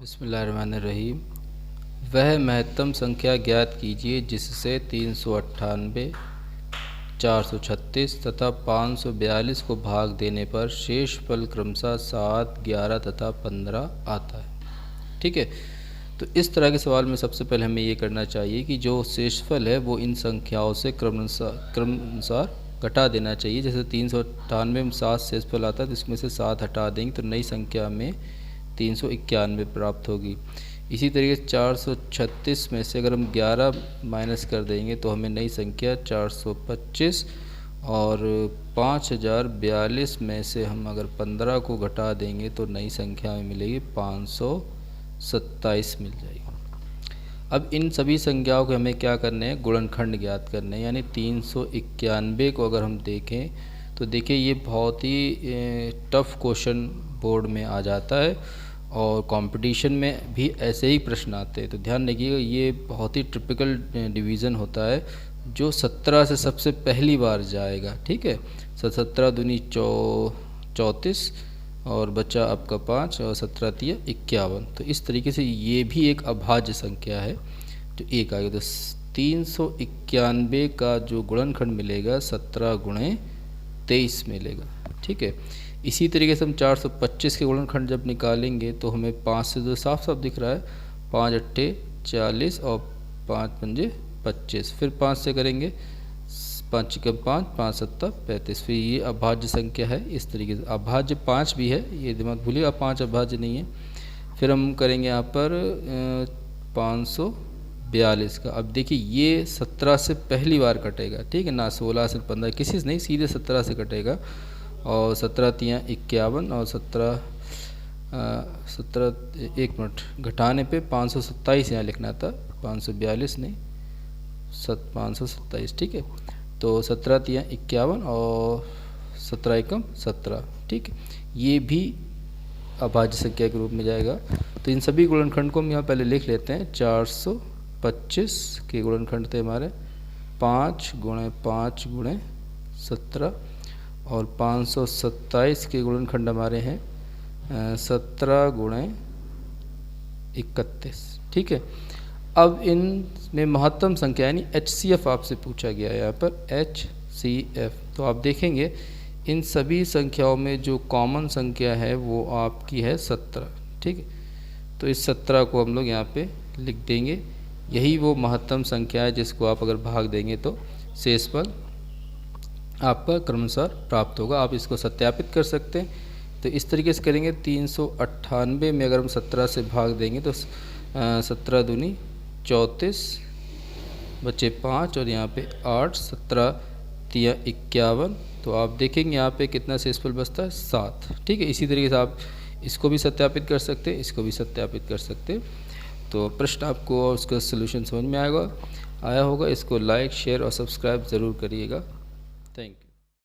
बिस्मिल्लाहिर्रहमानिर्रहीम। वह महत्तम संख्या ज्ञात कीजिए जिससे 398, 436 तथा 542 को भाग देने पर शेष फल क्रमशः 7, 11 तथा 15 आता है। ठीक है, तो इस तरह के सवाल में सबसे पहले हमें ये करना चाहिए कि जो शेषफल है वो इन संख्याओं से क्रमानुसार घटा देना चाहिए। जैसे 398 में 7 शेषफल आता है तो इसमें से 7 हटा देंगे तो नई संख्या में 391 प्राप्त होगी। इसी तरीके से 436 में से अगर हम 11 माइनस कर देंगे तो हमें नई संख्या 425, और 5042 में से हम अगर 15 को घटा देंगे तो नई संख्या में मिलेगी 527 मिल जाएगी। अब इन सभी संख्याओं के हमें क्या करने हैं, गुणनखंड ज्ञात करने हैं। यानी 391 को अगर हम देखें तो देखिए ये बहुत ही टफ क्वेश्चन बोर्ड में आ जाता है और कंपटीशन में भी ऐसे ही प्रश्न आते हैं। तो ध्यान रखिएगा, ये बहुत ही टिपिकल डिवीज़न होता है जो 17 से सबसे पहली बार जाएगा। ठीक है, 17 दूनी 34 और बचा आपका 5 और 17 तिया 51। तो इस तरीके से ये भी एक अभाज्य संख्या है जो एक आ गया। तो 391 का जो गुणनखंड मिलेगा 17 गुणे 23 मिलेगा। ठीक है, इसी तरीके से हम 425 के गुणनखंड जब निकालेंगे तो हमें 5 से जो साफ साफ दिख रहा है, 5 अट्ठे 40 और 5 पंजे 25, फिर 5 से करेंगे 5 चिकम 5, 5 सत्ता 35। फिर ये अभाज्य संख्या है। इस तरीके से अभाज्य 5 भी है, ये दिमाग भूलिएगा, 5 अभाज्य नहीं है। फिर हम करेंगे यहाँ पर 542 का। अब देखिए ये 17 से पहली बार कटेगा। ठीक है ना, 16 से 15 किसी से नहीं, सीधे 17 से कटेगा। और 17 तियाँ 51 और 17 एक मिनट घटाने पे 527 यहाँ लिखना था, 542 नहीं 527। ठीक है, तो 17 तियाँ 51 और 17 एकम 17। ठीक है, ये भी अभाज्य संख्या के रूप में जाएगा। तो इन सभी गुणनखंड को हम यहाँ पहले लिख लेते हैं। 425 के गुणनखंड थे हमारे 5 गुणे 5 गुणे 17, और 527 के गुणनखंड हमारे हैं 17 गुणे 31। ठीक है, अब इन में महत्तम संख्या यानी HCF आपसे पूछा गया है यहाँ पर HCF। तो आप देखेंगे इन सभी संख्याओं में जो कॉमन संख्या है वो आपकी है 17। ठीक है, तो इस 17 को हम लोग यहाँ पे लिख देंगे। यही वो महत्तम संख्या है जिसको आप अगर भाग देंगे तो शेषफल आपका क्रमानुसार प्राप्त होगा। आप इसको सत्यापित कर सकते हैं। तो इस तरीके से करेंगे। 398 में अगर हम 17 से भाग देंगे तो 17 दूनी 34, बचे 5 और यहाँ पे 8, 17 तिया 51। तो आप देखेंगे यहाँ पे कितना शेषफल बचता है 7। ठीक है, इसी तरीके से आप इसको भी सत्यापित कर सकते हैं, इसको भी सत्यापित कर सकते हैं। तो प्रश्न आपको और उसका सलूशन समझ में आया होगा। इसको लाइक, शेयर और सब्सक्राइब ज़रूर करिएगा। Thank you.